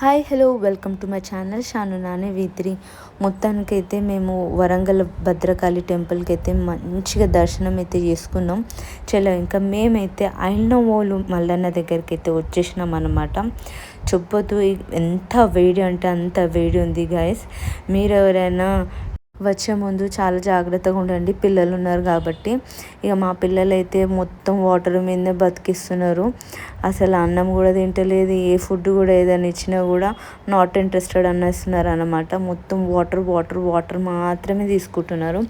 Hi hello welcome to my channel Shanu Nani V3. మొత్తానికైతే మేము వరంగల్ భద్రకాళి టెంపుల్కి అయితే మంచిగా దర్శనం అయితే చేసుకున్నాం. చలో ఇంకా మేమైతే ఐనవోలు మల్లన్న దగ్గరికి అయితే వచ్చేసినాం అన్నమాట. చెప్పొద్దు ఎంత వేడి అంటే అంత వేడి ఉంది గాయస్. మీరు ఎవరైనా వచ్చే ముందు చాలా జాగ్రత్తగా ఉండండి, పిల్లలు ఉన్నారు కాబట్టి. ఇక మా పిల్లలు అయితే మొత్తం వాటర్ మీదనే బతికిస్తున్నారు. అసలు అన్నం కూడా తింటలేదు, ఏ ఫుడ్ కూడా ఏదైనా ఇచ్చినా కూడా నాట్ ఇంట్రెస్టెడ్ అనేస్తున్నారు అన్నమాట. మొత్తం వాటర్ వాటర్ వాటర్ మాత్రమే తీసుకుంటున్నారు.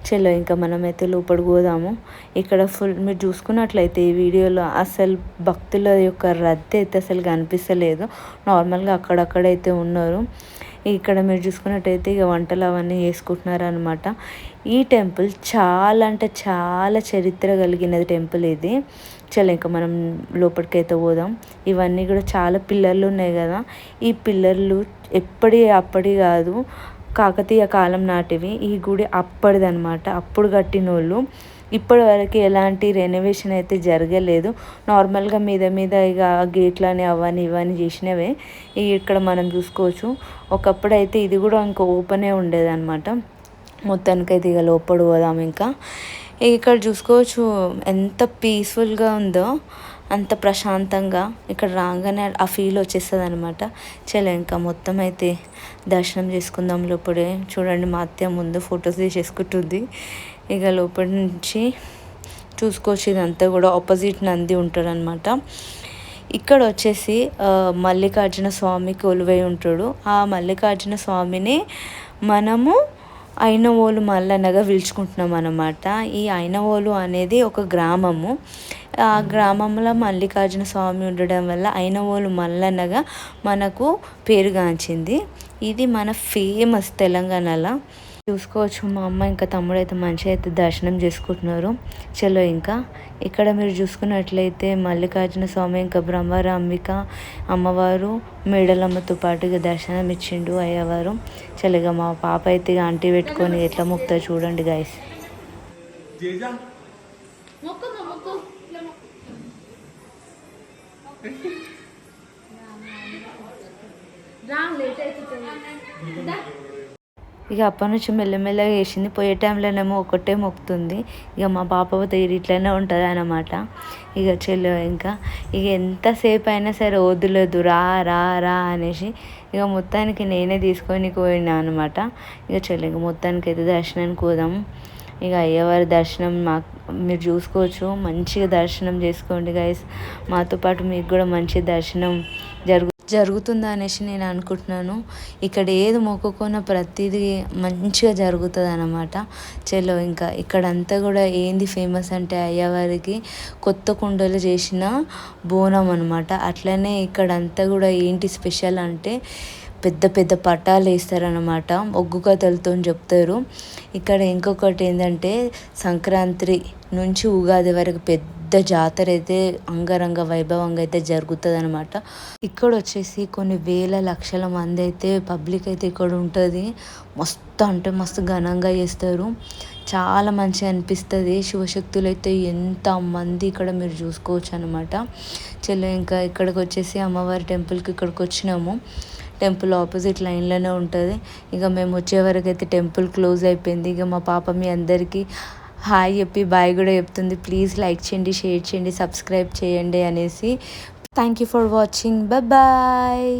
చలో ఇంకా మనమైతే లోపలికి పోదాము. ఇక్కడ ఫుల్ మీరు చూసుకున్నట్లయితే ఈ వీడియోలో అసలు భక్తుల యొక్క రద్దీ అయితే అసలు కనిపిస్తలేదు. నార్మల్గా అక్కడక్కడైతే ఉన్నారు. ఇక్కడ మీరు చూసుకున్నట్టయితే ఇక వంటలు అవన్నీ చేసుకుంటున్నారు అనమాట. ఈ టెంపుల్ చాలా అంటే చాలా చరిత్ర కలిగినది టెంపుల్ ఇది. చలో ఇంకా మనం లోపలికైతే పోదాం. ఇవన్నీ కూడా చాలా పిల్లర్లు ఉన్నాయి కదా, ఈ పిల్లర్లు అప్పటి కాదు, కాకతీయ కాలం నాటివి. ఈ గుడి అప్పటిదనమాట, అప్పుడు కట్టిన వాళ్ళు. ఇప్పటి వరకు ఎలాంటి రెనోవేషన్ అయితే జరగలేదు. నార్మల్గా మీద ఇక గేట్లని అవన్నీ ఇవన్నీ చేసినవే ఇక్కడ మనం చూసుకోవచ్చు. ఒకప్పుడు అయితే ఇది కూడా ఇంకా ఓపెనే ఉండేదన్నమాట. మొత్తానికైతే ఇక లోపల పోదాం. ఇంకా ఇక్కడ చూసుకోవచ్చు ఎంత పీస్ఫుల్గా ఉందో, అంత ప్రశాంతంగా ఇక్కడ రాగానే ఆ ఫీల్ వచ్చేస్తుంది అనమాట. చలో ఇంకా మొత్తం అయితే దర్శనం చేసుకుందాం. లోపలే చూడండి మా అత్తయ్య ముందు ఫొటోస్ తీసేసుకుంటుంది. ఇక లోపల నుంచి చూసుకోవచ్చు ఇదంతా కూడా ఆపోజిట్ నంది ఉంటాడనమాట. ఇక్కడ వచ్చేసి మల్లికార్జున స్వామి కొలువై ఉంటాడు. ఆ మల్లికార్జున స్వామిని మనము ఐనవోలు మల్లన్నగా పిలుచుకుంటున్నాం అన్నమాట. ఈ ఐనవోలు అనేది ఒక గ్రామము. ఆ గ్రామంలో మల్లికార్జున స్వామి ఉండడం వల్ల ఐనవోలు మల్లన్నగా మనకు పేరుగాంచింది. ఇది మన ఫేమస్ తెలంగాణలో. చూసుకోవచ్చు మా అమ్మ ఇంకా తమ్ముడు అయితే మంచిగా అయితే దర్శనం చేసుకుంటున్నారు. చలో ఇంకా ఇక్కడ మీరు చూసుకున్నట్లయితే మల్లికార్జున స్వామి ఇంకా బ్రహ్మరాంబిక అమ్మవారు మేడలమ్మతో పాటుగా దర్శనం ఇచ్చిండు అయ్యవారు. చలిగా మా పాప అయితే ఆంటీ పెట్టుకొని ఎట్లా మొక్కుతా చూడండి గైస్. ఇక అప్పటి నుంచి మెల్లమెల్లగా వేసింది. పోయే టైంలోనేమో ఒకటే మొక్కుతుంది. ఇక మా పాప తీరు ఇట్లనే ఉంటుంది అన్నమాట. ఇక చెల్లు ఇంకా ఇక ఎంతసేపు అయినా సరే వదిలేదు, రా రా రా అనేసి ఇక మొత్తానికి నేనే తీసుకొని పోయినా అనమాట. ఇక చెల్లి ఇక మొత్తానికి అయితే దర్శనానికి పోదాం. ఇక అయ్యవారి దర్శనం మీరు చూసుకోవచ్చు, మంచిగా దర్శనం చేసుకోండి గైస్. మాతో పాటు మీకు కూడా మంచి దర్శనం జరుగుతుందా అనేసి నేను అనుకుంటున్నాను. ఇక్కడ ఏది మొక్కుకున్న ప్రతిదీ మంచిగా జరుగుతుంది అన్నమాట. చలో ఇంకా ఇక్కడంతా కూడా ఏంది ఫేమస్ అంటే అయ్యవారికి కొత్త కుండలు చేసిన బోనం అనమాట. అట్లనే ఇక్కడంతా కూడా ఏంటి స్పెషల్ అంటే పెద్ద పెద్ద పటాలు వేస్తారనమాట, ఒగ్గు కథలతో చెప్తారు. ఇక్కడ ఇంకొకటి ఏంటంటే సంక్రాంతి నుంచి ఉగాది వరకు పెద్ద జాతర అయితే అంగరంగ వైభవంగా అయితే జరుగుతుంది అనమాట. ఇక్కడ వచ్చేసి కొన్ని వేల లక్షల మంది అయితే పబ్లిక్ అయితే ఇక్కడ ఉంటుంది. మస్తు అంటే మస్తు ఘనంగా చేస్తారు, చాలా మంచిగా అనిపిస్తుంది. శివశక్తులు అయితే ఎంతమంది ఇక్కడ మీరు చూసుకోవచ్చు అనమాట. చలో ఇంకా ఇక్కడికి వచ్చేసి అమ్మవారి టెంపుల్కి ఇక్కడికి వచ్చినాము. టెంపుల్ ఆపోజిట్ లైన్లోనే ఉంటుంది. ఇక మేము వచ్చే వరకు అయితే టెంపుల్ క్లోజ్ అయిపోయింది. ఇక మా పాప మీ అందరికీ హాయ్ చెప్పి బాయ్ కూడా చెప్తుంది. ప్లీజ్ లైక్ చేయండి, షేర్ చేయండి, సబ్స్క్రైబ్ చేయండి అనేసి. Thank you for watching. Bye.